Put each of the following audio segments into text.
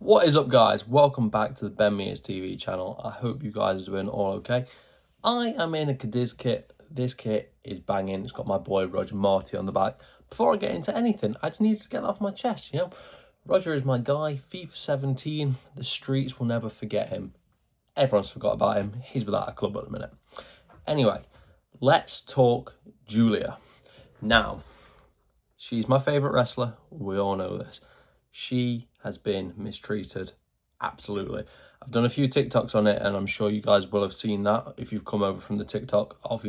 What is up, guys? Welcome back to the Ben Mears TV channel. I hope you guys are doing all okay. I am in a Cadiz kit. This kit is banging. It's got my boy Roger Marty on the back. Before I get into anything, I just need to get that off my chest, Roger is my guy, FIFA 17. The streets will never forget him. Everyone's forgot about him. He's without a club at the minute. Anyway, let's talk Giulia. Now, she's my favourite wrestler. We all know this. She has been mistreated, absolutely. I've done a few TikToks on it, and I'm sure you guys will have seen that if you've come over from the TikTok of,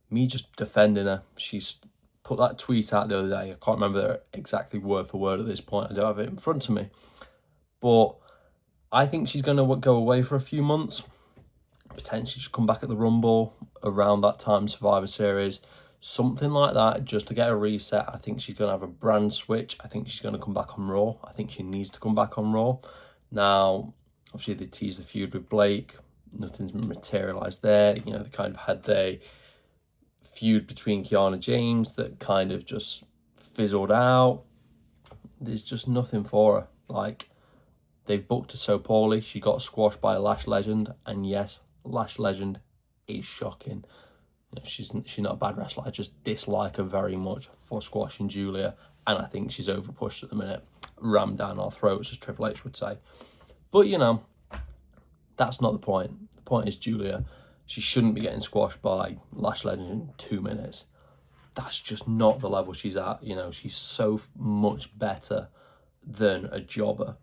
me just defending her. She's put that tweet out the other day. I can't remember exactly word for word at this point. I don't have it in front of me. But I think she's going to go away for a few months. Potentially just come back at the Rumble around that time, Survivor Series. Something like that, just to get a reset. I think she's going to have a brand switch. I think she's going to come back on Raw. I think she needs to come back on Raw. Now, obviously, they teased the feud with Blake. Nothing's materialised there. They kind of had their feud between Kiana James that kind of just fizzled out. There's just nothing for her. Like, they've booked her so poorly. She got squashed by a Lash Legend. And yes, Lash Legend is shocking. She's not a bad wrestler. I just dislike her very much for squashing Giulia, and I think she's overpushed at the minute, rammed down our throats, as Triple H would say. But that's not the point. The point is Giulia. She shouldn't be getting squashed by Lash Legend in 2 minutes. That's just not the level she's at. She's so much better than a jobber.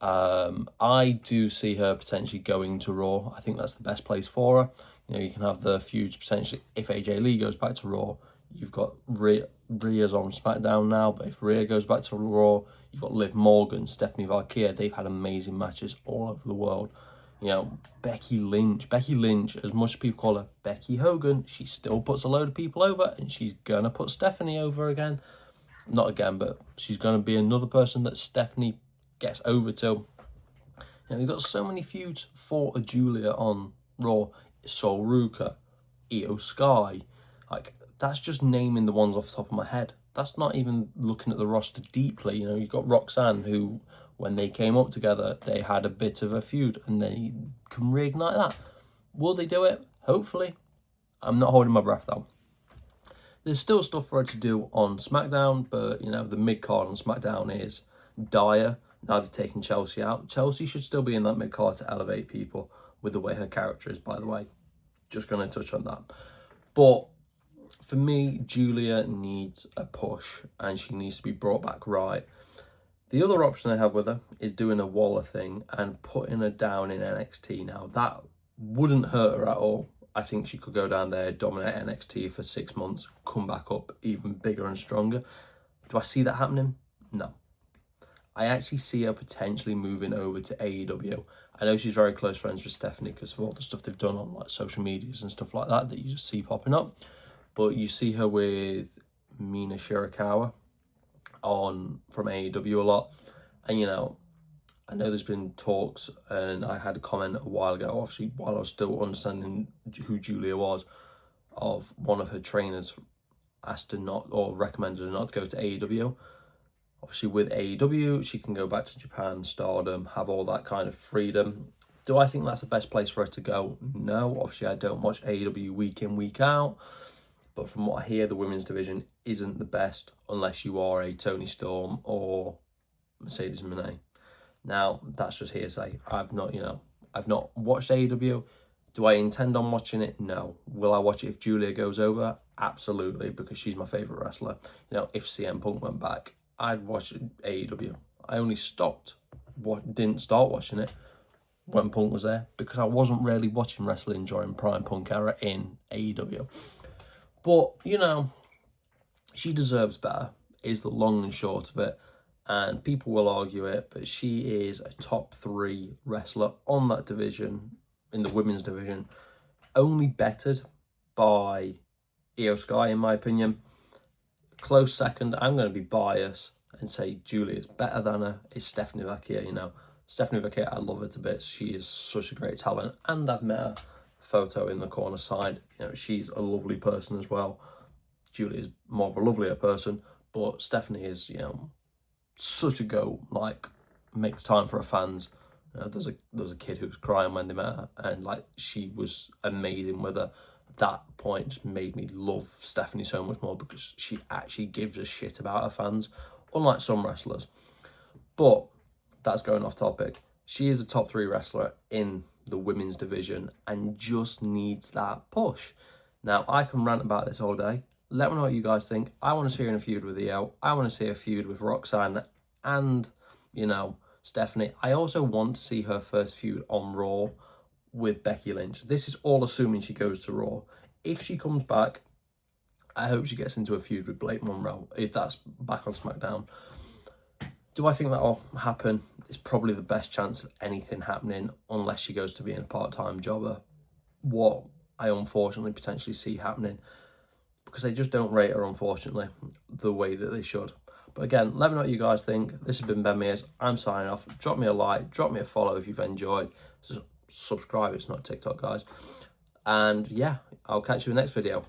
I do see her potentially going to Raw. I think that's the best place for her. You can have the feuds potentially. If AJ Lee goes back to Raw, you've got Rhea's on SmackDown now, but if Rhea goes back to Raw, you've got Liv Morgan, Stephanie Valkyria. They've had amazing matches all over the world. Becky Lynch, as much as people call her Becky Hogan, she still puts a load of people over, and she's going to put Stephanie over again. Not again, but she's going to be another person that Stephanie gets over to. You've got so many feuds for a Giulia on Raw. Sol Ruka, Io Sky, that's just naming the ones off the top of my head. That's not even looking at the roster deeply. You've got Roxanne, who, when they came up together, they had a bit of a feud, and they can reignite that. Will they do it? Hopefully. I'm not holding my breath though. There's still stuff for her to do on SmackDown, but the mid card on SmackDown is dire. Now they've taken Chelsea out. Chelsea should still be in that mid card to elevate people with the way her character is, by the way. Just going to touch on that. But for me, Giulia needs a push, and she needs to be brought back right. The other option I have with her is doing a Waller thing and putting her down in NXT now. That wouldn't hurt her at all. I think she could go down there, dominate NXT for 6 months, come back up even bigger and stronger. Do I see that happening? No. I actually see her potentially moving over to AEW. I know she's very close friends with Stephanie because of all the stuff they've done on social medias and stuff like that you just see popping up. But you see her with Mina Shirakawa from AEW a lot. And, I know there's been talks, and I had a comment a while ago, obviously, while I was still understanding who Giulia was, of one of her trainers asked her not, or recommended her not to go to AEW. Obviously, with AEW, she can go back to Japan, Stardom, have all that kind of freedom. Do I think that's the best place for her to go? No. Obviously, I don't watch AEW week in, week out. But from what I hear, the women's division isn't the best unless you are a Toni Storm or Mercedes Moné. Now, that's just hearsay. I've not watched AEW. Do I intend on watching it? No. Will I watch it if Giulia goes over? Absolutely, because she's my favourite wrestler. If CM Punk went back, I'd watch AEW. I only didn't start watching it when Punk was there because I wasn't really watching wrestling during Prime Punk era in AEW. But, she deserves better, is the long and short of it. And people will argue it, but she is a top 3 wrestler on that division, in the women's division. Only bettered by Io Sky, in my opinion. Close second, I'm going to be biased and say Giulia's better than her, is Stephanie Valkyria. Stephanie Valkyria, I love her to bits. She is such a great talent, and I've met her. Photo in the corner side. She's a lovely person as well. Giulia is more of a lovelier person, but Stephanie is, such a goat. makes time for her fans. There's a kid who was crying when they met her, and like she was amazing with her. That point just made me love Stephanie so much more, because she actually gives a shit about her fans, unlike some wrestlers. But that's going off topic. She is a top 3 wrestler in the women's division and just needs that push. Now, I can rant about this all day. Let me know what you guys think. I want to see her in a feud with EO. I want to see a feud with Roxanne and, Stephanie. I also want to see her first feud on Raw with Becky Lynch. This is all assuming she goes to Raw. If she comes back, I hope she gets into a feud with Blake Monroe, if that's back on SmackDown. Do I think that'll happen? It's probably the best chance of anything happening, unless she goes to being a part-time jobber. What I unfortunately potentially see happening, because they just don't rate her, unfortunately, the way that they should. But again, let me know what you guys think. This has been Ben Mears. I'm signing off. Drop me a like, drop me a follow if you've enjoyed. Subscribe, it's not TikTok, guys. And yeah, I'll catch you in the next video.